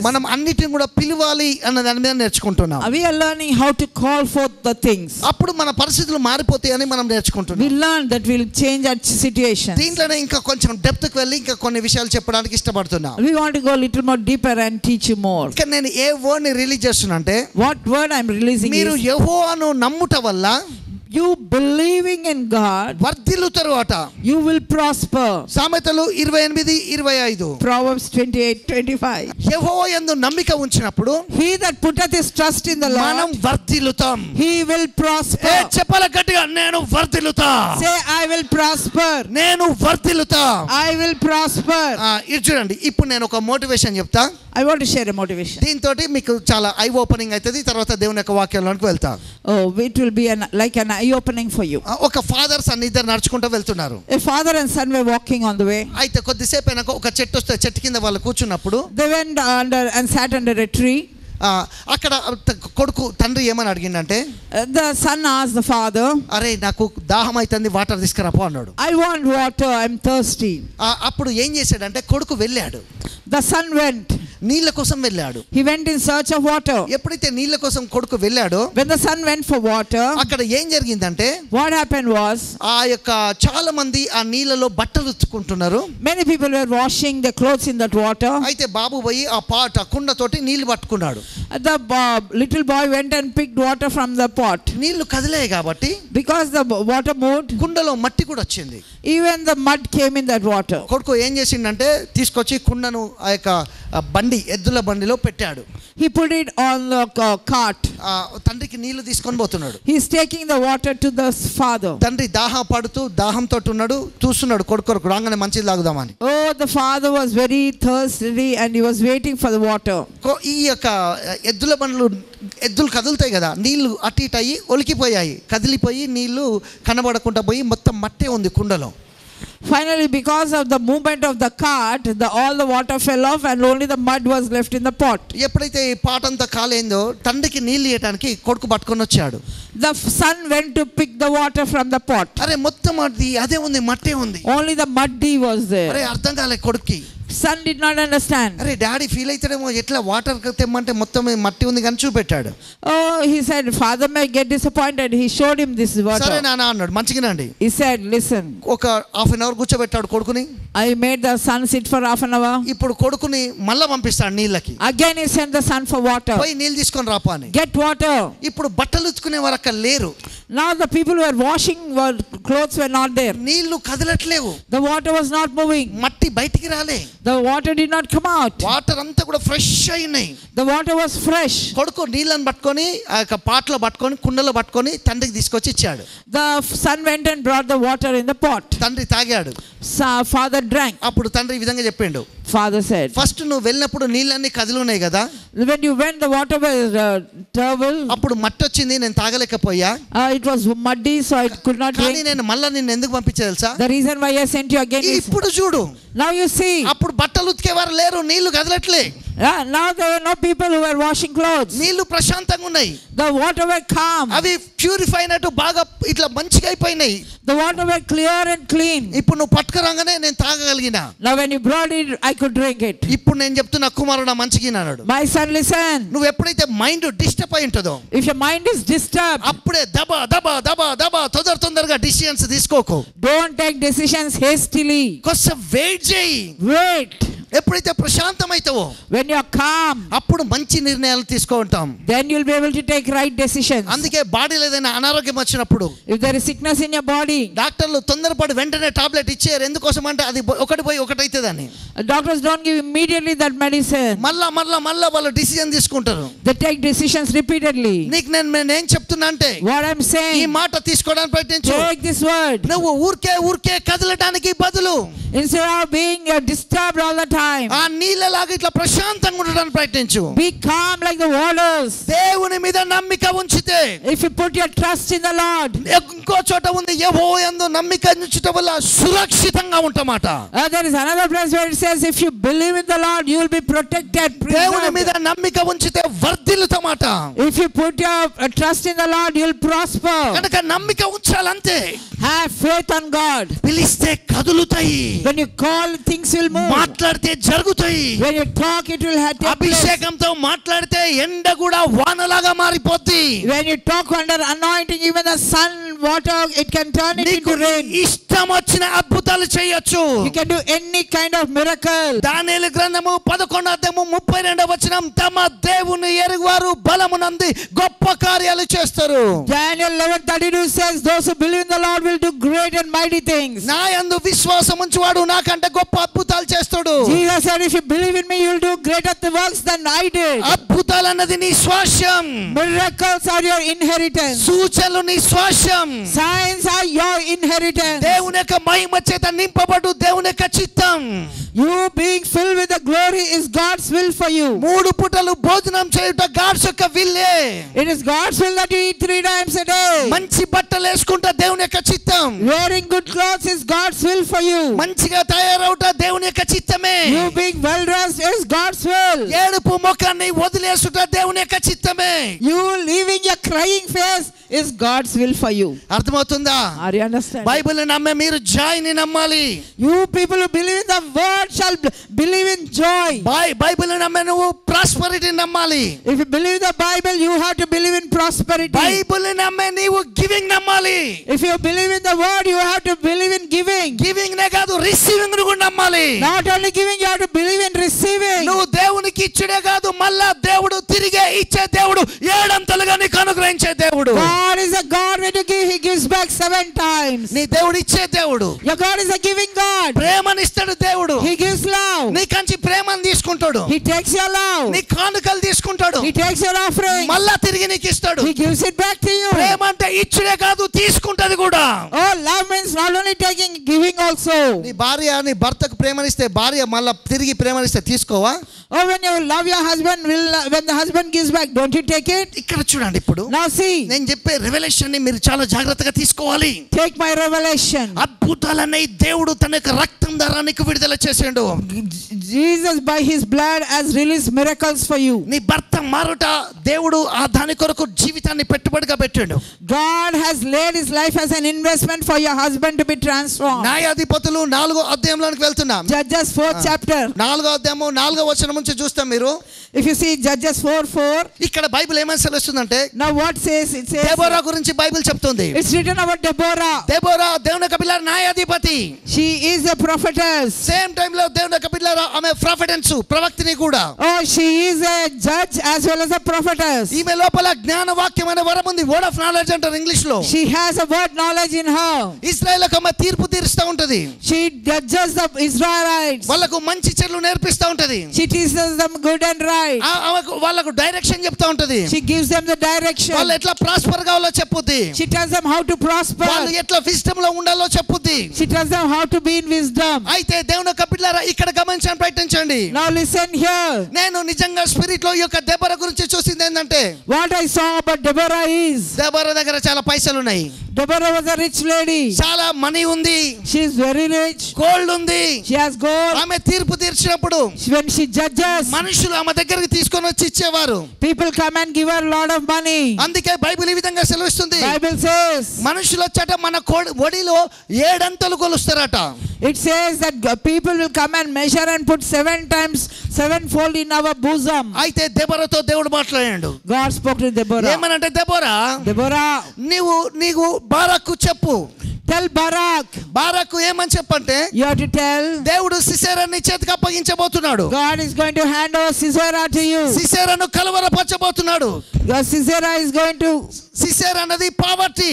మనం అన్నిటిని కూడా పిలవాలి అన్న దాని మీద నేర్చుకుంటున్నాం. We are learning how to call forth the things. అప్పుడు మన పరిస్థితులు మారిపోతాయని మనం నేర్చుకుంటున్నాం. We learn that will change our situation. దీంట్లోనే ఇంకా కొంచెం డెప్త్ కి వెళ్ళి ఇంకా కొన్ని విషయాలు చెప్పడానికి ఇష్టపడుతున్నా. We want to go a little more deeper and teach you more. ఇక్కడ నేను ఏ వర్డ్ ని రిలీజ్ చేస్తున్నా అంటే, what word I am releasing మీరు is యెహోవాను నమ్ముట వల్ల you believing in God వర్ధిల్లుతారు అట. you will prosper. సామెతలు 28:25. Proverbs 28:25. యెహోవా యందు నమ్మిక ఉంచినప్పుడు he that putteth his trust in the మనం Lord వర్ధిల్లుతాం. he will prosper. చెప్పాల గట్టిగా, నేను వర్ధిల్లుతా. say I will prosper. నేను వర్ధిల్లుతా. I will prosper. ఇది చూడండి, ఇప్పుడు నేను ఒక మోటివేషన్ చెప్తా. I want to share a motivation. దీంతో మీకు చాలా ఐ ఓపెనింగ్ అవుతుంది. తర్వాత దేవుని యొక్క వాక్యంలోకి వెళ్తా. oh it will be like an eye opening for you. ఒక ఫాదర్ సన్ ఇద్దరు నడుచుకుంటూ వెళ్తున్నారు. a father and son were walking on the way. అయితే కొద్దిసేపు అయినాక ఒక చెట్టు వస్తే చెట్టు కింద వాళ్ళు కూర్చున్నప్పుడు they went under and sat under a tree. అక్కడ కొడుకు తండ్రి ఏమని అడిగిందంటే, the son asked the father, అరే నాకు దాహం అవుతుంది, వాటర్ తీసుకురాపో అన్నాడు. I want water, I'm thirsty. అప్పుడు ఏం చేశాడంటే కొడుకు వెళ్ళాడు. the son went. నీళ్ళ కోసం వెళ్ళాడు. he went in search of water. ఎప్పుడైతే నీళ్ళ కోసం కొడుకు వెళ్ళాడో, when the son went for water, అక్కడ ఏం జరిగిందంటే, what happened was ఆ యొక్క చాలా మంది ఆ నీళ్ళలో బట్టలు ఉతుక్కుంటున్నారు. many people were washing their clothes in that water. అయితే బాబు పోయి ఆ కుండతోటి నీళ్లు పట్టుకున్నాడు. the little boy went and picked water from the pot. నీళ్లు కదిలాయి కాబట్టి, because the water moved, కుండలో మట్టి కూడా వచ్చింది. even the mud came in that water. కొడుకు ఏం చేసిండంటే తీసుకొచ్చి కుండను ఆ యొక్క ఎద్దుల బండిలో పెట్టాడు. he put it on the cart. తండ్రికి నీళ్లు తీసుకొని పోతున్నాడు. he is taking the water to the father. తండ్రి దాహంతో ఉన్నాడు, చూస్తున్నాడు కొడుకు రాగానే మంచిది తాగుదామని. oh the father was very thirsty and he was waiting for the water. ఈ యొక్క ఎద్దులు కదులుతాయి కదా, నీళ్లు అటు ఇటు అయ్యి ఒలికిపోయాయి, కదిలిపోయి నీళ్లు కనబడకుండా పోయి మొత్తం మట్టే ఉంది కుండలో. finally because of the movement of the cart, all the water fell off and only the mud was left in the pot. ఎప్పుడైతే ఈ పాట అంతా కాలేందో తండ్రికి నీళ్లు ఇవ్వడానికి కొడుకు పట్టుకొని వచ్చాడు. the son went to pick the water from the pot. అరే మొత్తం అదే ఉంది, మట్టే ఉంది. only the muddy was there. అరే అర్థం కాలే కొడుక్కి. son did not understand. అరే డాడీ ఫీల్ అవుతాడేమో, ఎట్లా వాటర్ తెమ్మంటే మొత్తం మట్టి ఉంది కానీ చూపెట్టాడు. oh he said father may get disappointed. he showed him this water. సరే నాన్న అన్నాడు, మంచిగానండి. he said listen. ఒక హాఫ్ అన్ అవర్ కూర్చోబెట్టాడు కొడుకుని. I made the son sit for half an hour. ఇప్పుడు కొడుకుని మళ్ళా పంపిస్తాడు నీళ్ళకి. again he sent the son for water. పోయి నీళ్ళు తీసుకొని రాపా అని. get water. ఇప్పుడు బట్టలు ఉతుకునే వారు అక్కడ లేరు. now the people who were washing clothes were not there. నీళ్లు కదలట్లేవు. the water was not moving. మట్టి బయటికి రాలే. the water did not come out. Water అంతా కూడా ఫ్రెష్ అయినాయి. the water was fresh. కొడుకు నీళ్ళని పట్టుకొని ఆ యొక్క పాటలో పట్టుకొని కుండలో పట్టుకొని తండ్రికి తీసుకొచ్చి ఇచ్చాడు. the son went and brought the water in the pot. తండ్రి తాగాడు. father drank. అప్పుడు తండ్రి ఈ విధంగా చెప్పిండు. father said, ఫస్ట్ నువ్వు వెళ్ళినప్పుడు నీళ్ళన్నీ కదిలున్నాయి కదా, when you went the water was trouble. అప్పుడు మట్టి వచ్చింది, నేను తాగలేకపోయా. it was muddy so I could not drink. కానీ నేను మళ్ళా నిన్ను ఎందుకు పంపించా తెలుసా? the reason why I sent you again is ఇప్పుడు చూడు. now you see. అప్పుడు బట్టలు ఉతికేవారు లేరు, నీళ్లు కదలట్లే. now there were no people who were washing clothes. నీళ్లు ప్రశాంతంగా ఉన్నాయి. the water were calm. అవి ప్యూరిఫై అయినట్టు బాగా ఇట్లా మంచిగా అయిపోయినాయి. the water were clear and clean. ఇప్పుడు నువ్వు పట్టుకురాగానే నేను తాగగలిగిన. now when you brought it I could drink it. ఇప్పుడు నేను చెప్తున్నా కుమారుడా మంచిగా అన్నాడు. my son listen. నువ్వు ఎప్పుడైతే మైండ్ డిస్టర్బ్ అయి ఉంటుందో, if your mind is disturbed, అప్పుడే దబా తొందరగా డిసిషన్స్ తీసుకోకు. don't take decisions hastily. కొంచెం వెయిట్ చేయి. wait. ఎప్పుడైతే ప్రశాంతమైతావో, when you are calm, అప్పుడు మంచి నిర్ణయాలు తీసుకుంటాం. then you will be able to take right decisions. అందుకే బాడీలో ఏదైనా అనారోగ్యం వచ్చినప్పుడు, if there is sickness in your body, డాక్టర్లు తొందరపడి వెంటనే టాబ్లెట్ ఇచ్చారు. ఎందుకోసం అంటే అది ఒకటి పోయి ఒకటి అవుతుందని. doctors don't give immediately that medicine. మళ్ళా వాళ్ళు డిసిజన్ తీసుకుంటారు. they take decisions repeatedly. నీకు నేను చెప్తున్నా అంటే, what I'm saying, ఈ మాట తీసుకోవడానికి ప్రయత్నించు. take this word. నువ్వు ఊరికే కదలడానికి బదులు, instead of being disturbed all the time, ఆ నీళ్ళలాగా ఇట్లా ప్రశాంతంగా ఉండడానికి ప్రయత్నించు. be calm like the waters. దేవుని మీద నమ్మిక ఉంచితే, if you put your trust in the Lord, ఇంకో చోట ఉంది యెహోవాయందు నమ్మిక ఉంచుట వల్ల సురక్షితంగా ఉంటామట. there is another place where it says if you believe in the Lord you will be protected. దేవుని మీద నమ్మిక ఉంచితే వర్ధిల్లుతామట. if you put your trust in the Lord you will prosper. కనుక నమ్మిక ఉంచాలంతే. have faith on God. పిలిస్తే కదులుతాయి. When you call, things will move. మాట్లాడితే జరుగుతాయి. When you talk, it will take place. అభిషేకంతో మాట్లాడితే ఎండ కూడా వానలాగా మారిపోద్ది. When you talk under anointing, even the sun, water, it can turn it into rain. ఇష్టం వచ్చిన అద్భుతాలు చేయొచ్చు. You can do any kind of miracle. దానియేలు గ్రంథము 11:32 తమ దేవుని ఎరుగువారు బలమునంది గొప్ప కార్యాలు చేస్తారు. Daniel 11:32 says, those who believe in the Lord will do great and mighty things. నా యందు విశ్వాసం ఉంచువాడు నాకంటే గొప్ప అద్భుతాలు చేస్తాడు. Jesus said, if you believe in me, you will do greater works than I did. అద్భుతాలు అన్నది నీ స్వాస్యం. Miracles are your inheritance. సూచనలు నీ స్వాస్యం. Signs are your inheritance. దేవుని యొక్క మహిమ చేత నింపబడు దేవుని యొక్క చిత్తం. You being filled with the glory is God's will for you. 3 పూటలు భోజనం చేయుట గాడ్స్ యొక్క విల్లే. It is God's will that you eat 3 times a day. మంచి బట్టలు వేసుకుంటా దేవుని యొక్క చిత్తం. Wearing good clothes is God's will for you. మంచిగా తయారవుట దేవుని యొక్క చిత్తమే. You being well dressed is God's will. ఏడుపు ముఖాన్ని వదిలేసుట దేవుని యొక్క చిత్తమే. You leaving your crying face is God's will for you. అర్థమవుతుందా? Are you understand? బైబిల్ నమ్మే మీరు జాయ్ని నమ్మాలి. You people who believe in the word shall believe in joy. Bible నమ్మే నువ్వు ప్రాస్పరిటీ నమ్మాలి. If you believe the Bible, you have to believe in prosperity. Bible నమ్మే నీవు giving నమ్మాలి. If you believe in the word, you have to believe in giving. Giving నే కాదు receiving ను కూడా నమ్మాలి. Not only giving, you have to believe in receiving. నువ్వు దేవునికి ఇచ్చుడే కాదు మళ్ళా దేవుడు తిరిగే ఇచ్చే దేవుడు, ఏడంతలుగా నీకు అనుగ్రహించే దేవుడు. God is a God when you give, he gives back 7 times. నీ దేవుడు ఇచ్చే దేవుడు. Your God is a giving God. ప్రేమనిస్తాడు దేవుడు. He gives love. నీ కంచి ప్రేమను తీసుకుంటాడు. He takes your love. నీ కానుకలు తీసుకుంటాడు. He takes your offering. మళ్ళా తిరిగి నీకు ఇస్తాడు. He gives it back to you. ప్రేమ అంటే ఇచ్చుడే కాదు తీసుకుంటది కూడా. Oh, love means not only taking, giving also. నీ భార్య నీ భర్తకు ప్రేమనిస్తే భార్య మళ్ళా తిరిగి ప్రేమనిస్తే తీసుకోవా? Oh, when you love your husband, when the husband gives back, don't you take it? ఇక్కడ చూడండి ఇప్పుడు. Now see. నేను చెప్పే రెవెలేషన్ ని మీరు చాలా జాగ్రత్తగా తీసుకోవాలి. Take my revelation. అద్భుతాలనే దేవుడు తన యొక్క రక్తం ద్వారా నీకు విడుదల చేసాడు. Jesus by his blood has released miracles for you. నీ భర్త మారుట దేవుడు ఆ దాని కొరకు జీవితాన్ని పెట్టుబడిగా పెట్టాడు. God has laid his life as an investment for your husband to be transformed. న్యాయాధిపతులు 4వ అధ్యాయంలోకి వెళ్తున్నాం. Judges 4th chapter. 4వ అధ్యాయము 4వ వచనం నుంచి చూస్తాం మీరు. If you see Judges 4:4. ఇక్కడ బైబిల్ ఏమని సెలవిస్తుందంటే, Now what says? It says Deborah గురించి బైబిల్ చెప్తుంది. it's written about Deborah. Deborah దేవుని యొక్క బిడ్డ న్యాయాధిపతి. She is a prophetess. Same time లో దేవుని యొక్క బిడ్డ ఆమె ప్రొఫెటెన్స్ ప్రవక్తిని కూడా. Oh, she is a judge as well as a prophetess. ఈమె లోపల జ్ఞాన వాక్యం అనే వరం ఉంది. వర్డ్ ఆఫ్ నాలెడ్జ్ అంటారు ఇంగ్లీష్ లో. She has a word knowledge in her. ఇశ్రాయేలుకు ఆమె తీర్పు తీరుస్తూ ఉంటది. She judges the Israelites. వాళ్ళకు మంచి చెడులు నేర్పిస్తూ ఉంటది. She teaches them good and right. వాళ్ళకు డైరెక్షన్ చెప్తా ఉంటది. She gives them the direction. వాళ్ళు ఎట్లా ప్రాస్పర్ కావాలో చెప్పుద్ది. She tells them how to prosper. వాళ్ళు ఎట్లా విజ్డమ్ లో ఉండాలో చెప్పుద్ది. She tells them how to be in wisdom. అయితే దేవుని యొక్క బిడ్డలారా ఇక్కడ గమనించండి, ప్రయత్నించండి. Now listen here. నేను నిజంగా స్పిరిట్ లో ఈ యొక్క దెబోరా గురించి చూసింది ఏంటంటే, What I saw about Deborah is Deborah దగ్గర చాలా పైసలు ఉన్నాయి. Deborah was a rich lady. చాలా మనీ ఉంది. She is very rich. Gold ఉంది. She has gold. ఆమె తీర్పు తీర్చినప్పుడు When she judges, మనుషులు ఆమె దగ్గరికి తీసుకొని వచ్చి ఇచ్చేవారు. people come and give her a lot of money. అందుకే బైబిల్ ఈ విధంగా సెలవిస్తుంది. Bible says, మనుషులు వచ్చాట మన ఒడిలో 7 అంతలు కొలుస్తారట. it says that people will come and measure and put 7 times 7-fold in our bosom. అయితే దెబోరాతో దేవుడు మాట్లాడాడు. God spoke to Deborah. ఏమనంటే, Deborah, నీవు బారాకు చెప్పు. tell Barak. బారాకు ఏమని చెప్పంటే, You have to tell. దేవుడు సిసెరాని చేతికి అప్పగించబోతున్నాడు. God is going to hand over Sisera to you. సిసెరాను కలవరపరచబోతున్నాడు. Sisera is going to. సిసెరా అన్నది పావర్టీ.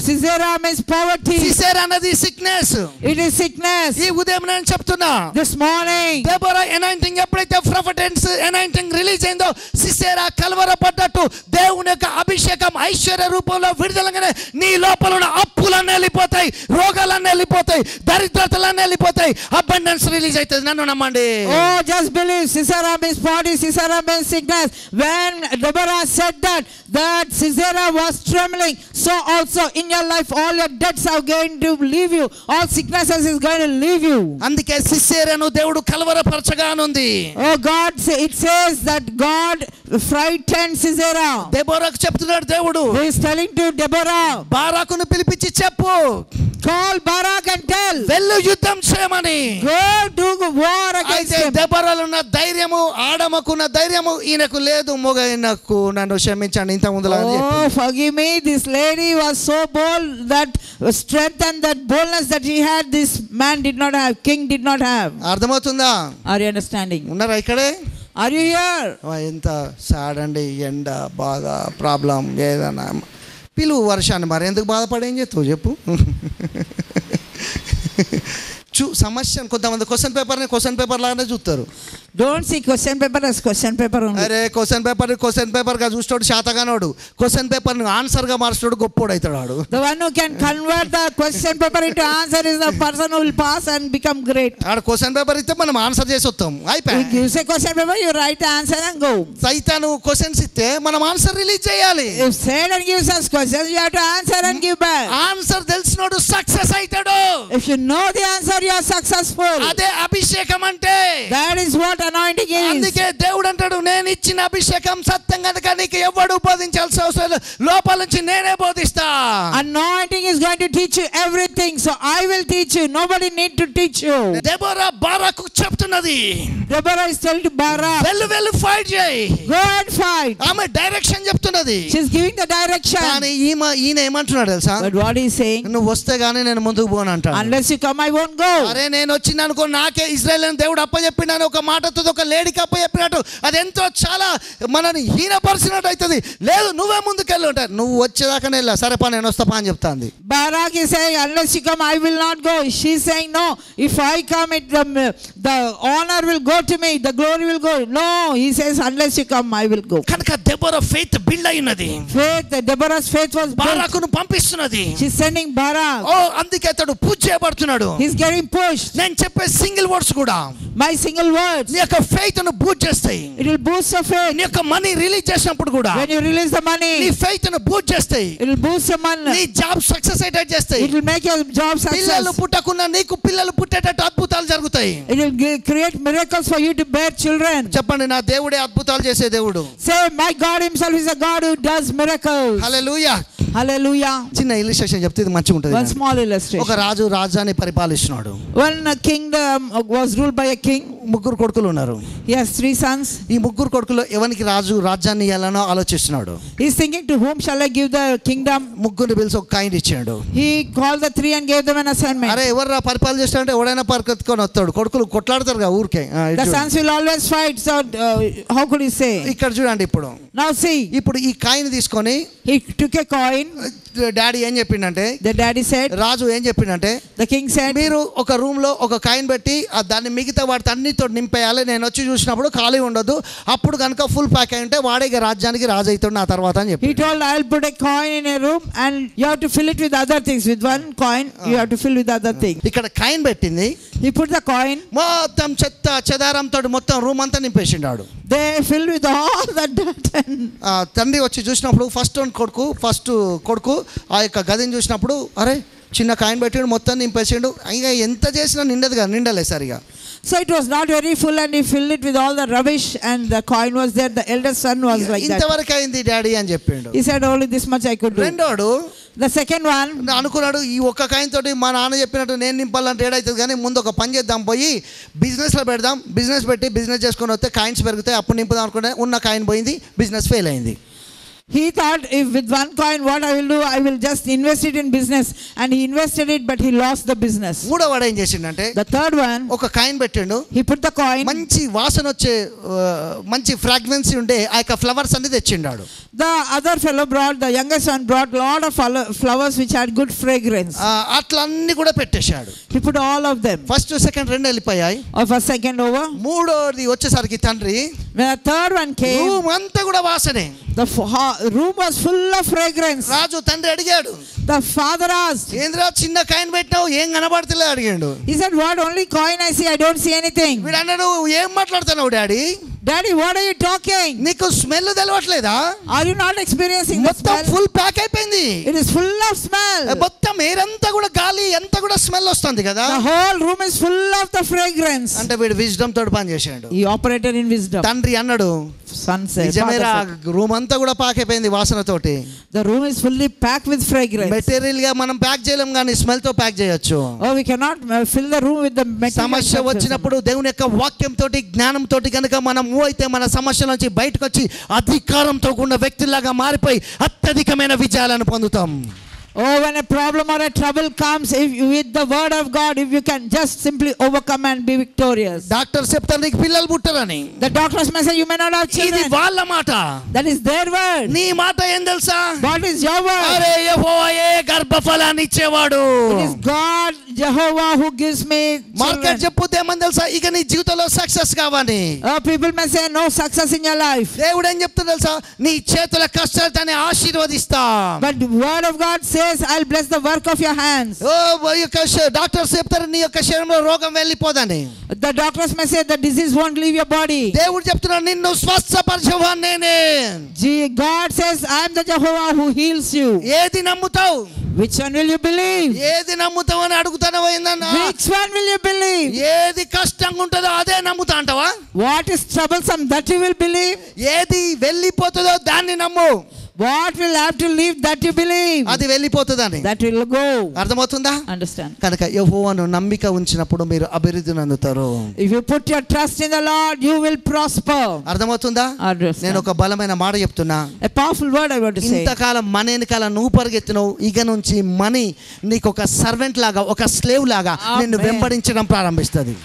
Sisera means poverty. సిసెరా అన్నది సిక్నెస్. It is sickness. ఈ ఉదయం నేను చెప్తున్నా, This morning, దెబోరా ఎనాయింటింగ్ ఎప్పుడైతే ప్రొఫెటెన్స్ ఎనాయింటింగ్ రిలీజ్ అయిందో, సిసెరా కలవరపడ్డట్టు దేవుని యొక్క అభిషేకం ఐశ్వర్య రూపంలో విడుదలగానే నీ లోపల ఉన్న అప్పులన్నీ వెళ్ళిపోతాయి, రోగాలన్నీ వెళ్ళిపోతాయి, దరిద్రతలన్నీ వెళ్ళిపోతాయి, అబండెన్స్ రిలీజ్ అవుతుంది. నన్ను నమ్మండి. Oh, just believe. Sisera means body, Sisera means sickness. When Deborah said that Sisera was trembling, so also in your life all your debts are going to leave you. All sicknesses is going to leave you. అందుకే సిసెరాను దేవుడు కలవరపరచగానుంది. Oh, it says that God frightened Sisera. దెబోరాకు చెప్తున్నాడు దేవుడు, He is telling to Deborah, బారాకును పిలిపించి చెప్పు, call Barak and tell, వెళ్ళు యుద్ధం చేయమని. go do war against అయితే him. దెబోరాలో ఉన్న ధైర్యము, ఆడమకున్న ధైర్యము ఈయనకు లేదు. మొగైనకు నన్ను క్షమించండి, ఇంత ముందులా Oh, forgive me. This lady was so bold, that strength and that boldness that he had, this man did not have, king did not have. అర్థమవుతుందా? Are you understanding? ఉన్నారా ఇక్కడే? Are you here? ఎంత sad అండి, ఎండ, బాధ, problem, ఏదైనా పిలువు వర్షాన్ని, మరి ఎందుకు బాధపడేం చేస్తావు చెప్పు. సమస్యను కొంతమంది క్వశ్చన్ పేపర్ లాగానే చూస్తారు. Don't see question paper as question paper only. అరే క్వశ్చన్ పేపర్ గా చూస్తాడు శాతగానోడు, క్వశ్చన్ పేపర్ ఆన్సర్ గా మార్చాడు గొప్పోడు అవుతాడు. The one who can convert the question paper into answer is the person who will pass and become great. ఆడ question paper ఇస్తే మనం ఆన్సర్ చేసి వస్తాం, అయిపోయి. You say question paper, you write the answer and go. సైతాను questions ఇస్తే మనం answer release చేయాలి. If Satan gives us questions, you have to answer and give back. Answer తెలిసినోడు సక్సెస్ అవుతాడు. If you know the answer, you are successful. అదే అభిషేకం అంటే. That is what anointing is. అందుకే దేవుడు అంటాడు, నేను ఇచ్చిన అభిషేకం సత్యం కనుక నీకు ఎవడు బోధించాల్సిన అవసరం లేదు, లోపల నుంచి నేనే బోధిస్తా. Anointing is going to teach you everything, so I will teach you. Nobody need to teach you. Deborah Barak చెప్తున్నది, Deborah is telling to Barak, వెళ్ళు ఫైట్ చేయి. go and fight. ఆమె డైరెక్షన్ చెప్తున్నది. She is giving the direction. కానీ ఈయన ఏమంటున్నాడు తెలుసా? But what he is saying? నువ్వు వస్తే గానీ నేను ముందుకు పోను అంటాడు. Unless you come, I won't go. అరే నేను వచ్చింది అనుకో, నాకే ఇజ్రాయెల్ దేవుడు అప్పచెప్పినాను ఒక మాటతో ఒక లేడీకి అప్పచెప్పినట్టు అది ఎంతో చాలా మనని హీనపరిచినట్టు అవుతుంది. లేదు నువ్వే ముందుకెళ్ళు అంటారు. నువ్వు వచ్చేదాకానే వెళ్ళా, సరే పా నేను వస్తా పా అని చెప్తాంది. Barak is saying, unless you come, I will not go. She is saying, no, if I come, the honor will go to me, the glory will go. No, he says, unless you come, I will go. కనుక Deborah faith build అయినది. Deborah's faith was built. బారాకును పంపిస్తున్నది. She is sending Barak. ఓ అందుకే అతడు పూజ చేయబడుతున్నాడు. He is getting pushed. నేను చెప్పే single words కూడా My single words, నీ యొక్క faith ను బూస్ట్ చేస్తాయి. it will boost your faith. నీ యొక్క మనీ రిలీజ్ చేసినప్పుడు కూడా When you release the నీ money, ఫెయిత్ ను బూస్ట్ చేస్తాయి. it will boost your నీ money. జాబ్ సక్సెస్ అయ్యేటట్టు చేస్తాయి. It will make your job పిల్లలు success. పుట్టకున్నా నీకు పిల్లలు పుట్టేటట్టు అద్భుతాలు జరుగుతాయి. It will create miracles for you to bear children. చెప్పండి, నా దేవుడే అద్భుతాలు చేసే దేవుడు. Say, my God himself is a God who does miracles. Hallelujah. Hallelujah. చిన్న ఇల్లుస్ట్రేషన్ చెప్తే ఇది మంచిగా ఉంటుంది. One small illustration. ఒక రాజు రాజ్యాన్ని పరిపాలిస్తున్నాడు. One kingdom was ruled by a king. ముగ్గురు కొడుకులు ఉన్నారు. He has 3 sons. ఈ ముగ్గురు కొడుకులు ఎవరికి రాజ్యాన్ని ఇవ్వాలనో ఆలోచిస్తున్నాడు. He is thinking, to whom shall I give the kingdom? ముగ్గురు పిలిచి ఒక కాయిన్ ఇచ్చాడు. He called the 3 and gave them an assignment. అరే ఎవరు పరిపాలన చేస్తాడంటే ఎవడైనా పరిగెత్తుకొని వస్తాడు. కొడుకులు కొట్లాడతారు కదా ఊరికే. The sons will always fight, so how could he say? ఇక్కడ చూడండి ఇప్పుడు. Now see. ఇప్పుడు ఈ కాయిన్ తీసుకొని He took a coin. Daddy ఏం చెప్పిండంటే, The daddy said, రాజు ఏం చెప్పిండంటే, the king said, మీరు ఒక రూమ్ లో ఒక కాయిన్ పెట్టి దాన్ని మిగతా వాటి అన్నితో నింపేయాలి. నేను వచ్చి చూసినప్పుడు ఖాళీ ఉండదు. అప్పుడు కనుక ఫుల్ ప్యాక్ అయి ఉంటే వాడే రాజ్యానికి రాజు అవుతాడు నా తర్వాత అని చెప్పి. He told, I'll put a coin in a room and you have to fill it with other things. With one coin, you have to fill with other things. ఇక్కడ కాయిన్ పెట్టింది. He put the coin. మొత్తం చెత్త చెదారంతో మొత్తం room అంతా నింపేసిండాడు. They filled with all the dirt. తండ్రి వచ్చి చూసినప్పుడు first కొడుకు ఆ యొక్క గదిని చూసినప్పుడు, అరే చిన్న కాయిన్ పెట్టాడు మొత్తం నింపేసిండు. ఇంకా ఎంత చేసినా నిండలే సరిగా. So it was not very full and he filled it with all the rubbish and the coin was there. The eldest son was like that. ఇంతవరకు అయింది డాడీ అని చెప్పిండు. He said, only this much I could do. రెండోడు The second one అనుకున్నాడు, ఈ ఒక్క coin తోటి మా నాన్న చెప్పినట్టు నేను నింపాలంటే ఏడవుతుంది, కానీ ముందు ఒక పని చేద్దాం, పోయి బిజినెస్లో పెడదాం, బిజినెస్ చేసుకొని వస్తే కాయిన్స్ పెరుగుతాయి, అప్పుడు నింపుదాం అనుకుంటే ఉన్న కాయిన్ పోయింది, బిజినెస్ ఫెయిల్ అయింది. He thought, if with one coin what I will do, I will just invest it in business, and he invested it but he lost the business. మూడో వాడు ఏం చేసిండంటే, The third one, ఒక coin పెట్టిండు. he put the coin. మంచి వాసన వచ్చే మంచి fragrancy ఉండే ఆ యొక్క ఫ్లవర్స్ అన్ని తెచ్చిండాడు. The other fellow brought, the youngest one brought lot of flowers which had good fragrance. అట్లా అన్ని కూడా పెట్టేశాడు. He put all of them. First second రెండు వెళ్ళిపోయాయి. First second over. మూడోది వచ్చేసరికి తండ్రి, When the third one came, room అంతా కూడా వాసనే. the room was full of fragrance. రాజు తండ్రి అడిగాడు, The father asked, ఏంద్రా చిన్న కాయిన్ పెట్టినావు, ఏం కనబడతలే అడిగాడు. he said, what only coin I see, I don't see anything. వీడు అన్నాడు, ఏం మాట్లాడుతున్నావు daddy? Daddy, what are you talking? నీకు స్మెల్ తెలవట్లేదా? Are you not experiencing the మొత్తం smell? ఫుల్ ప్యాక్ అయిపోయింది. It is full of smell. మొత్తం air అంతా కూడా గాలి అంతా కూడా స్మెల్ వస్తుంది కదా. The whole room is full of the fragrance. అంటే వీడు విజ్డమ్ తోటి పని చేశాడు. He operated in wisdom. తండ్రి అన్నాడు, Son said, నిజమేరా, రూమ్ అంతా కూడా ప్యాక్ అయిపోయింది వాసనతోటి. the room is fully packed with fragrance. Material గా మనం ప్యాక్ చేయలేం కానీ స్మెల్ తో ప్యాక్ చేయొచ్చు. Oh, we cannot fill the room with the material. సమస్య వచ్చినప్పుడు దేవుని యొక్క వాక్యం తోటి జ్ఞానం తోటి కనుక మనం అయితే మన సమస్య నుంచి బయటకు వచ్చి అధికారంతో ఉన్న వ్యక్తులాగా మారిపోయి అత్యధికమైన విజయాలను పొందుతాం. Oh, when a problem or a trouble comes, if you, with the word of God, if you can just simply overcome and be victorious. Doctor చెప్తారు నీకు పిల్లలు పుట్టరని. The doctors may say you may not have ఇది children. వాళ్ళ మాట. That is their word. నీ మాట ఏం తెలుసా? What is your word? అరే యెహోవాయే గర్భఫలాన్ని ఇచ్చేవాడు. It is God, Jehovah, who gives me market children. చెప్పుతే ఏమని తెలుసా? ఇక నీ జీవితంలో సక్సెస్ కావని. People may say no success in your life. దేవుడు ఏం చెప్తాడు తెలుసా? నీ చేతుల కష్టాలతోనే ఆశీర్వదిస్తా. But the word of God says, I'll bless the work of your hands. Doctors చెప్తారు నీ యొక్క శరీరంలో రోగం వెళ్ళిపోదని. The doctors may say the disease won't leave your body. దేవుడు చెప్తున్నాడు నిన్ను స్వస్థపరచువాడు నేనే. God says, I am the Jehovah who heals you. ఏది నమ్ముతావు? Which one will you believe? ఏది నమ్ముతావు అని అడుగుతానో ఏందన్నా? Which one will you believe? ఏది కష్టంగా ఉంటుందో అదే నమ్ముతా అంటావా? What is troublesome that you will believe? ఏది వెళ్ళిపోతుందో దాన్ని నమ్ము. What will have to leave that you believe? అది వెళ్ళిపోతుందని. That will go. అర్థమవుతుందా? Understand? కనుక యెహోవాను నమ్మిక ఉంచినప్పుడు మీరు అభివృద్ధిని అందుతారు. If you put your trust in the Lord, you will prosper. అర్థమవుతుందా? నేను ఒక బలమైన మాట చెప్తున్నా. A powerful word I want to say. ఇంతకాలం మన వెనకాల నువ్వు పరిగెత్తినవు, ఇక నుంచి మనీ నీకు ఒక సర్వెంట్ లాగా, ఒక స్లేవ్ లాగా నిన్ను వెంబడించడం ప్రారంభిస్తుంది.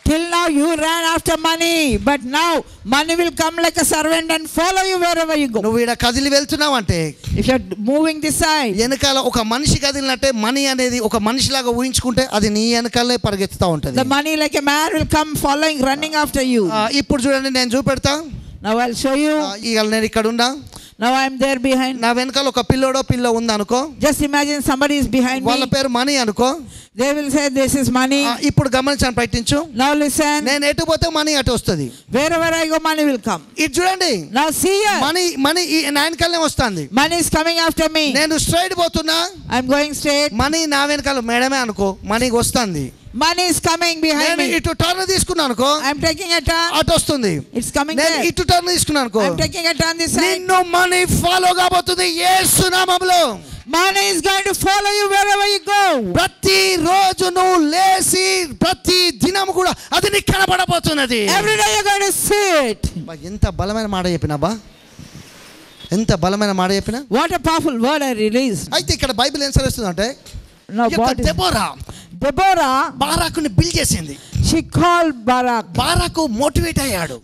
Till now you ran after money, but now money will come like a servant and follow you wherever you go. నువ్వు ఈడ కదిలి వెళ్తున్నావు అంటే, if you are moving this side, వెనకాల ఒక మనిషి కదిలినట్టే మనీ అనేది ఒక మనిషిలాగా ఊహించుకుంటే అది నీ వెనకాలే పరిగెత్తుతా ఉంటుంది. the money like a man will come following, running after you. ఇప్పుడు చూడండి, నేను చూపెడతా. Now I'll show you. ఇవాళ నేను ఇక్కడ ఉన్నా. Now I am there behind. నా వెనకాల ఒక పిల్లోడో పిల్ల ఉంది అనుకో. Just imagine somebody is behind వాళ్ళ me. పేరు మనీ అనుకో. They will say this is money. ఇప్పుడు గమనించండి, పట్టించు. Now listen. నేను ఎటు పోతే మనీ అటు వస్తుంది. Wherever I go, money will come. ఇది చూడండి. Now see here. మనీ నా వెనకాలనే వస్తుంది. Money is coming after me. నేను స్ట్రైట్ పోతున్నా. I am going straight. Money నా వెనకాల మేడమే అనుకో, మనీకి వస్తుంది. Money is coming behind me. నేను ఇటు టర్న్ తీసుకున్నాను అనుకో, I am taking a turn. అటు వస్తుంది. It's coming నేను there. ఇటు టర్న్ తీసుకున్నాను అనుకో, I am taking a turn this side. నిన్ను మనీ ఫాలో కాబోతుంది యేసు నామములో. Money is going to follow you wherever you go. ప్రతి రోజు నువ్వు లేసి ప్రతి దినము కూడా అది నీకు కనబడబోతున్నది. Every day you're going to see it. ఎంత బలమైన మాట చెప్పినా బా, ఎంత బలమైన మాట చెప్పినా. What a powerful word I released. అయితే ఇక్కడ బైబిల్ ఏం సరిస్తుందంటే, Now what is Deborah బారాకుని బిల్ చేసింది. she called Barak. Barak motivate అయ్యాడు.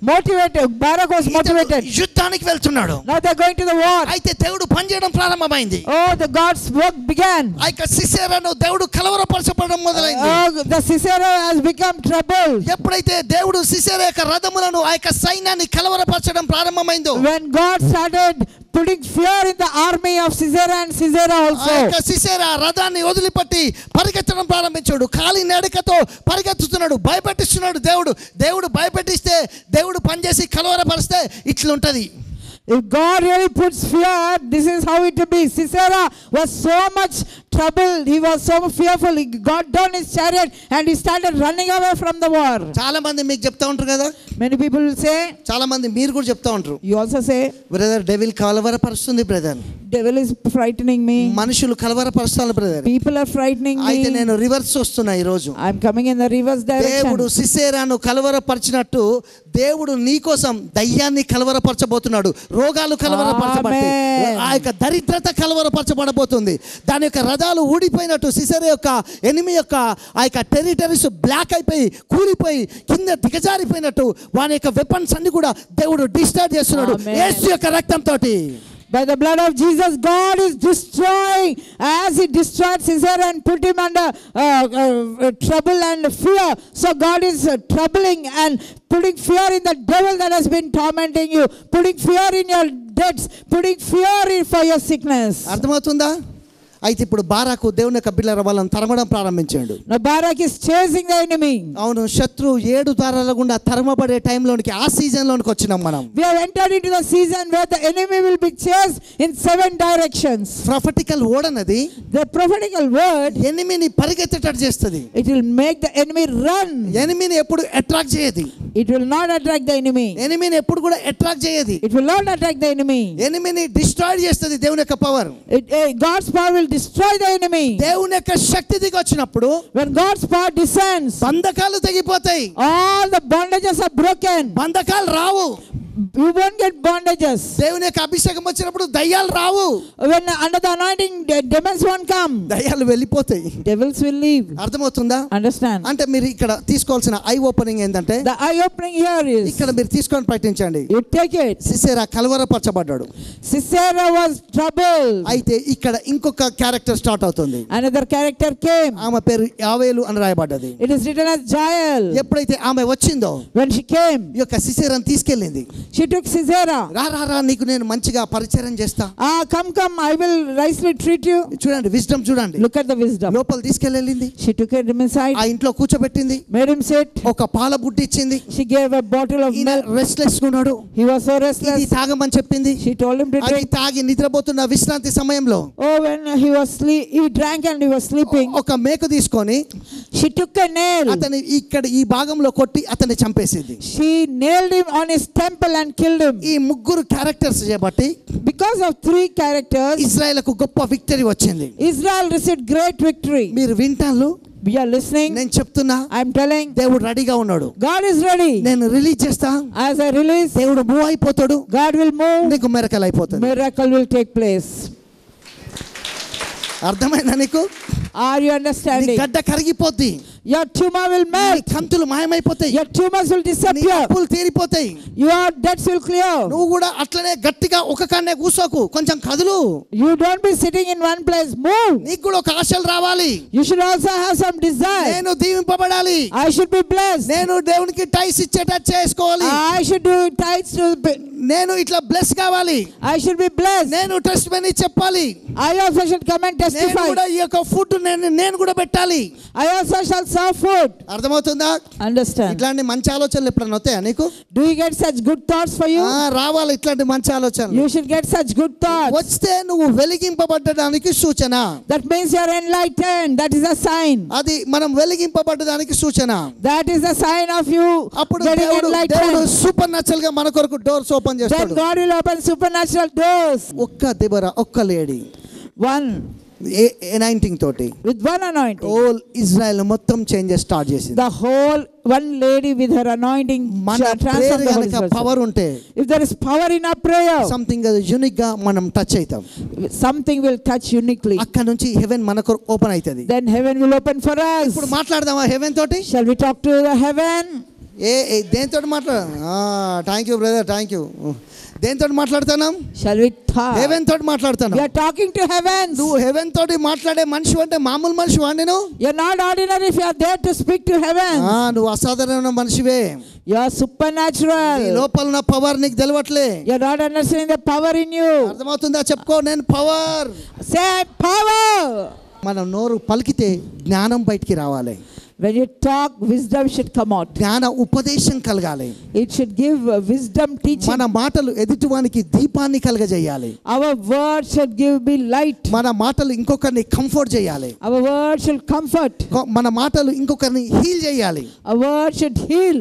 Barak was motivated. యుద్ధానికి వెళ్తున్నాడు. Now they're going to the war. అయితే దేవుడు పనిచేయడం ప్రారంభమైంది. Oh, the God's work began. ఆ యొక్క సిసెరాను దేవుడు కలవరపరచబడడం మొదలైంది. Oh, the Sisera has become trouble. ఎప్పుడైతే దేవుడు సిసెరా యొక్క రథములను ఆ యొక్క సైన్యాన్ని కలవరపరచడం ప్రారంభమైందో, when God started putting fear in the army of Sisera and Sisera also, ఆ యొక్క సిసెరా రథాన్ని వదిలిపెట్టి పరిగెత్తడం ప్రారంభించాడు. కాలి నడకతో పరిగెత్తుతున్నాడు, భయపెట్టిస్తున్నాడు. దేవుడు భయపెట్టిస్తే, దేవుడు పనిచేసి కలవరపరిస్తే ఇట్లుంటది. if God really puts fear, this is how it will be. Sisera was so much troubled, he was so fearful, he got down his chariot and he started running away from the war. చాలా మంది మీకు చెప్తా ఉంటారు కదా, Many people will say, చాలా మంది మీరు కూడా చెప్తా ఉంటారు, you also say, brother devil కలవరపరుస్తుంది brother, devil is frightening me, మనుషులు కలవరపరుస్తారు బ్రదర్. people are frightening అయితే me. నేను రివర్స్ వస్తున్నా ఈ రోజు. I am coming in the reverse దేవుడు direction. సిసెరాను కలవరపరిచినట్టు దేవుడు నీ కోసం దయ్యాన్ని కలవరపరచబోతున్నాడు. రోగాలు కలవరపరచబడి, ఆ యొక్క దరిద్రత కలవరపరచబడబోతుంది. దాని యొక్క రథాలు ఊడిపోయినట్టు సిసెరా యొక్క ఎనిమి యొక్క ఆ యొక్క టెరిటరీస్ బ్లాక్ అయిపోయి కూలిపోయి కింద దిగజారిపోయినట్టు వాని యొక్క వెపన్స్ అన్ని కూడా దేవుడు డిస్ట్రాయ్ చేస్తున్నాడు యేసు యొక్క రక్తంతో. By the blood of Jesus, God is destroying, as he destroyed Sisera and put him under trouble and fear. So God is troubling and putting fear in the devil that has been tormenting you, putting fear in your debts, putting fear in for your sickness. అర్థమవుతుందా? అయితే ఇప్పుడు బారాకు దేవుని యొక్క బిడ్డల వాళ్ళని తరమడం ప్రారంభించాడు. Now Barak is chasing the enemy. అవును, శత్రు 7 ద్వారాల గుండా తరమబడే టైంలోనికి ఆ సీజన్లోనికి వచ్చినాం మనం. We have entered into the season where the enemy will be chased in 7 directions. Prophetical word అన్నది The prophetical word, ఎనిమిని పరిగెత్తేటట్టు చేస్తుంది. it will make the enemy run. ఎనిమిని ఎప్పుడు attract చేయదు. It will not attract the enemy. ఎనిమిని ఎప్పుడు కూడా attract చేయదు. It will not attract the enemy. ఎనిమిని destroy చేస్తుంది దేవుని యొక్క power. God's power will destroy the enemy. దేవుని యొక్క శక్తి దిగి వచ్చినప్పుడు When God's power descends, బంధకాలు తెగిపోతాయి. all the bondages are broken. బంధకాలు రావు. You won't get bondages. దేవుని యొక్క అభిషేకం వచ్చినప్పుడు దయ్యాలు రావు. When under the anointing, demons won't come. దయ్యాలు వెళ్ళిపోతాయి. Devils will leave. అర్థమవుతుందా? Understand? అంటే మీరు ఇక్కడ తీసుకోవాల్సిన ఐ ఓపెనింగ్ ఏంటంటే, The eye opening here is, ఇక్కడ మీరు తీసుకొని ప్రయత్నించండి. you take it. సిసెరా కలవరపరచబడ్డాడు. Sisera was troubled. అయితే ఇక్కడ ఇంకొక క్యారెక్టర్ స్టార్ట్ అవుతుంది. Another character came. ఆమె పేరు యావేలు అని రాయబడ్డది. It is written as Jael. ఎప్పుడైతే ఆమె వచ్చిందో When she came, ఈ యొక్క సిసెరాని తీసుకెళ్ళింది. she took Sisera. రా రా రా, నీకు నేను మంచిగా పరిచయం చేస్తా. Come, I will nicely treat you. చూడండి, విజ్డమ్ చూడండి. Look at the wisdom. లోపల తీసుకెళ్ళింది. She took him inside, ఆ ఇంట్లో కూర్చోబెట్టింది. made him sit. ఒక పాల బుడ్డి ఇచ్చింది. She gave a bottle of milk. Restless ఉన్నాడు. He was so ఇది restless. తాగమని చెప్పింది. She told him to అది drink. తాగి నిద్రపోతున్న విశ్రాంతి సమయంలో Oh, when he drank and he was sleeping, ఒక మేకు తీసుకొని she took a nail. అతని ఇక్కడ ఈ భాగంలో కొట్టి అతన్ని చంపేసింది. She nailed him on his temple and killed him. ఈ ముగ్గురు క్యారెక్టర్స్ చేయబట్టి Because of 3 characters, ఇజ్రాయెల్కు గొప్ప విక్టరీ వచ్చింది. Israel received great victory. మీరు వింటారు, We are listening. నేను చెప్తున్నా, I am telling. దేవుడు రెడీగా ఉన్నాడు. God is ready. నేను రిలీజ్ చేస్తా. As I release, దేవుడు మూవ్ అయిపోతాడు. God will move. నీకు మిరకల్ అయిపోతుంది. Miracle will take place. అర్థమైందా నీకు? Are you understanding? గడ్డ కరిగిపోద్ది. Your tumor will melt. కంతులు మాయమైపోతాయి. Your tumors will disappear. అప్పులు తీరిపోతాయి. Your debts will clear. నువ్వు కూడా అట్లనే గట్టిగా ఒక కాన్నే కూసోకు, కొంచెం కదులు. You don't be sitting in one place. Move. నీకు కూడా ఒక ఆశలు రావాలి. You should also have some desire. నేను దీవింపబడాలి. I should be blessed. నేను దేవునికి టైస్ ఇచ్చేటట్టు చేసుకోవాలి. I should do tithes to. నేను ఇట్లా బ్లెస్ కావాలి. I should be blessed. నేను టెస్ట్ మనీ చెప్పాలి. I also should come and నేను testify. కూడా ఈ యొక్క ఫుడ్ నేను కూడా పెట్టాలి. I also shall serve food. అర్థమవుతుందా? Understand? ఇట్లాంటి మంచి ఆలోచనలు ఎప్పుడైనా వస్తాయా నీకు? Do you get such good thoughts for you? రావాలి ఇట్లాంటి మంచి ఆలోచనలు. You should get such good thoughts. వస్తే నువ్వు వెలిగింపబడ్డడానికి సూచన. That means you are enlightened. That is a sign. అది మనం వెలిగింపబడ్డడానికి సూచన. That is a sign of you అప్పుడు getting దేవుడు enlightened. సూపర్ న్యాచురల్ గా మన కొరకు డోర్స్ ఓపెన్ Then చేస్తాడు. God will open supernatural doors. ఒక్క దెబరా, ఒక్క లేడీ, One anointing తోటి with one anointing. Whole Israel మొత్తం చేంజెస్ స్టార్ట్ చేసింది. The whole one lady with her anointing మన transformed the whole గనుక person. పవర్ ఉంటే If there is power in our prayer, something unique గా మనం touch అవుతాం. something will touch uniquely. అక్కడ నుంచి హెవెన్ మనకు ఓపెన్ అవుతుంది. Then heaven will open for us. ఇప్పుడు మాట్లాడదామా హెవెన్ తోటి? Shall we talk to the heaven? దేనితో మాట్లాడ? Thank you brother, thank you. దేనితో మాట్లాడుతున్నాం? Shall we talk? హెవెన్ తోటి మాట్లాడుతున్నాం. We are talking to heaven. నువ్వు హెవెన్ తోటి మాట్లాడే మనిషి అంటే మామూలు మనిషి వాడిని నువ్వు? You're not ordinary if you are there to speak to heaven. నువ్వు అసాధారణ మనిషివే. You are supernatural. నీ లోపల ఉన్న పవర్ నీకు తెలవట్లే. You're not understanding the power in you. అర్థమవుతుందా? చెప్పుకో, నేను పవర్. Say power. మనం నోరు పలికితే జ్ఞానం బయటికి రావాలి. When you talk, wisdom should come out. జ్ఞాన ఉపదేశం కలగాలి. It should give wisdom teaching. మన మాటలు ఎదుటివానికి దీపాన్ని కలగజేయాలి. Our word should be light. మన మాటలు ఇంకొకరిని కంఫర్ట్ చేయాలి. Our word should comfort. మన మాటలు ఇంకొకరిని హీల్ చేయాలి. Our word should heal.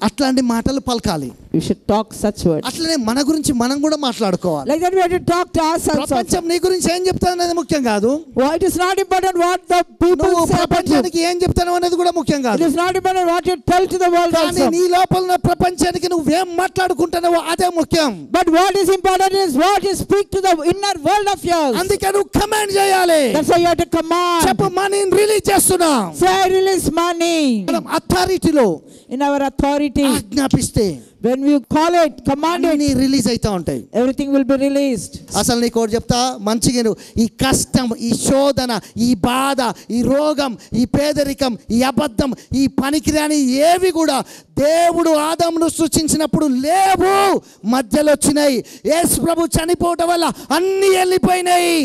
అట్లాంటి మాటలు పలకాలి. You should talk such words. అట్లనే మన గురించి మనం కూడా మాట్లాడుకోవాలి. Like that we have to talk to ourselves. ప్రపంచం నీ గురించి ఏం చెప్తాననేది ముఖ్యం కాదు. It is not important what the people నువ్వు say about you. ప్రపంచానికి ఏం చెప్తాను అనేది కూడా ముఖ్యం It కాదు. is not important what you tell to the world కానీ also. నీ లోపల ఉన్న ప్రపంచానికి నువ్వేం మాట్లాడుకుంటున్నావో అదే ముఖ్యం. But what is important is what you speak to the inner world of yours. అందుకే నువ్వు కమాండ్ చేయాలి. That's why you have to command. చెప్పు, మనీని రిలీజ్ చేస్తున్నా. Say, I release money. మనం అథారిటీలో In our authority, ఆజ్ఞాపిస్తే When you call it, command అన్ని it, release అవుతా ఉంటాయి. everything will be released. అసలు నీకు ఒకటి చెప్తా, మంచిగా నువ్వు ఈ కష్టం, ఈ శోధన, ఈ బాధ, ఈ రోగం, ఈ పేదరికం, ఈ అబద్ధం, ఈ పనికిరాని ఏవి కూడా దేవుడు ఆదామును సృష్టించినప్పుడు లేవు, మధ్యలో వచ్చినాయి. యేసు ప్రభు చనిపోవటం వల్ల అన్ని వెళ్ళిపోయినాయి.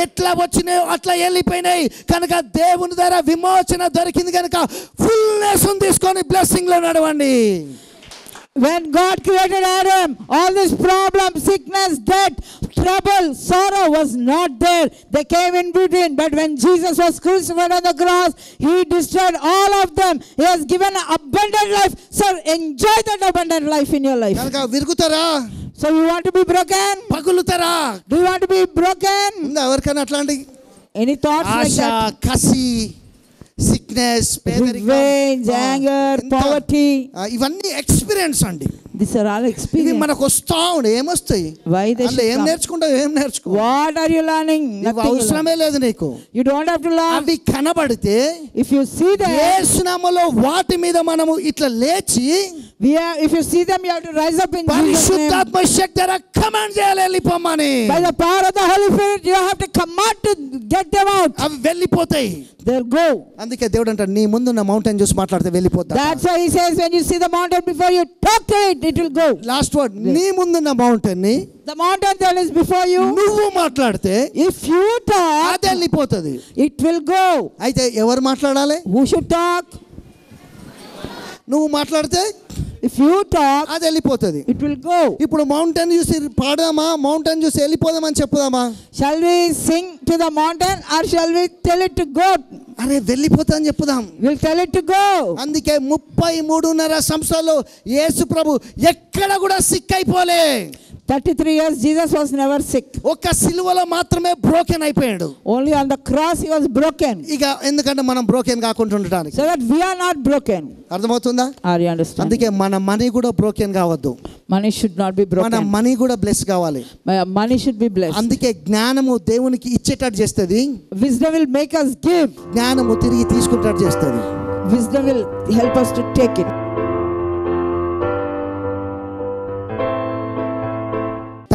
ఎట్లా వచ్చినాయో అట్లా వెళ్ళిపోయినాయి. కనుక దేవుని ద్వారా విమోచన దొరికింది. కనుక ఫుల్నెస్ తీసుకొని బ్లెస్సింగ్ లో నడవండి. When God created Adam, all this problem, sickness, death, trouble, sorrow was not there. They came in between. But when Jesus was crucified on the cross, He destroyed all of them. He has given an abundant life. Sir, enjoy that abundant life in your life. కనుక విరుగుతారా? So you want to be broken? పగులుతారా? Do you want to be broken? ఉందా ఎవరికైనా అట్లాంటి Any thoughts like Asha, that? కసి, sickness, Revenge, anger, poverty. ఇవన్నీ experience అండి. These are all ఇవి experience. మనకు వస్తా ఉండే ఏమొస్తాయి? Why they అందులో should ఏం come? నేర్చుకుంటావు, ఏం నేర్చుకో, What are you learning? ఇవి Nothing. You learn. అవసరమే లేదు నీకు. You don't have to learn. అవి కనబడితే If you see them, యేసు నామములో వాటి మీద మనము ఇట్లా లేచి if you see them, you have to rise up in Jesus' name. పరిశుద్ధాత్మ శక్తి ద్వారా కమాండ్ చేయాలి వెళ్ళిపోమని. By the power of the Holy Spirit, you have to command to get them out. అవి వెళ్ళిపోతాయి. They'll go. అందుకే దేవుడు అంటాడు, నీ ముందున్న మౌంటైన్ చూసి మాట్లాడితే వెళ్ళిపోతా. That's why He says, when you see the mountain before you talk to it, it will go. Last word, నీ ముందున్న మౌంటైన్ ని The mountain that is before you, నువ్వు మాట్లాడితే if you talk, అది వెళ్ళిపోతుంది. it will go. అయితే ఎవరు మాట్లాడాలి? Who should talk? నువ్వు మాట్లాడితే If you talk, అది వెళ్ళిపోతుంది. it will go. ఇప్పుడు మౌంటైన్ చూసి పాడదామా, మౌంటైన్ చూసి వెళ్ళిపోదామని చెప్పుదామా? Shall we sing to the mountain or shall we tell it to go? అరే వెళ్ళిపోతా అని చెప్పుదాం. We'll tell it to go. అందుకే 33.5 సంవత్సరాలు యేసు ప్రభు ఎక్కడ కూడా సిక్ అయిపోలే. 33 years Jesus was never sick. ఒక్క సిలువలో మాత్రమే బ్రోకెన్ అయిపోయాడు. Only on the cross He was broken. ఇక ఎందుకంటే మనం బ్రోకెన్ కాకుండా ఉండడానికి. So that we are not broken. అర్థమవుతుందా? Are you understand? అందుకే మన మనీ కూడా బ్రోకెన్ కావద్దు. Money should not be మన broken. మనీ కూడా బ్లెస్ కావాలి. Money should be blessed. అందుకే జ్ఞానము దేవునికి ఇచ్చేటట్టు చేస్తుంది. Wisdom will make us give. జ్ఞానము తిరిగి తీసుకుంటట్టు చేస్తుంది. Wisdom will help us to take it.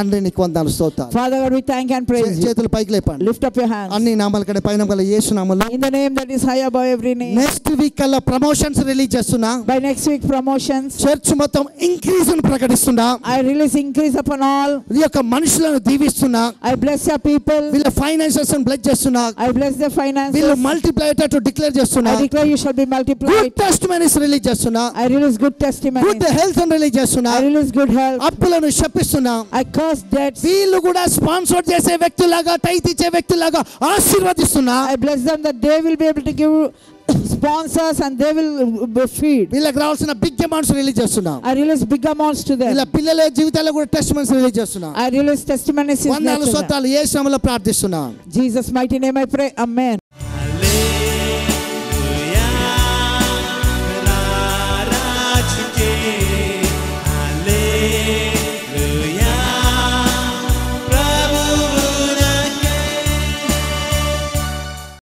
తండ్రి నీకు వందనాలు, స్తోత్రాలు. Father God, we thank and praise you. చేతులు పైకి లేపండి. Lift up your hands. అన్ని నామాల కంటే పైన గల యేసు నామములో In the name that is high above every name. Next week కల్లా ప్రమోషన్స్ రిలీజ్ చేస్తున్నా. By next week, promotions. Church మొత్తం ఇంక్రీజ్ ను ప్రకటిస్తున్నా. I release increase upon all. ఈ యొక్క మనుషులను దీవిస్తున్నా. I bless your people. వీళ్ళ ఫైనాన్సెస్ ను బ్లెస్ చేస్తున్నా. I bless their finances. వీళ్ళు మల్టిప్లై అయ్యేటట్టు డిక్లేర్ చేస్తున్నా. I declare you shall be multiplied. Good testimonies release చేస్తున్నా. I release good testimonies. Good health ను రిలీజ్ చేస్తున్నా. I release good health. అప్పులను శపిస్తున్నా. I curse debts. వీళ్ళు కూడా స్పాన్సర్ చేసే వ్యక్తులాగా, టైత్ ఇచ్చే వ్యక్తులాగా ఆశీర్వదిస్తున్నా. I bless them that they will be able to give sponsors and they will feed. వీళ్ళకి రావాల్సిన big amounts release చేస్తున్నా. I release big amounts to them. వీళ్ళ పిల్లల జీవితాల్లో కూడా టెస్టిమనీస్ రిలీజ్ చేస్తున్నా. I release testimonies. వందనాలు స్తోత్రాలు యేసు నామములో ప్రార్థిస్తున్నా. Jesus mighty name I pray. Amen.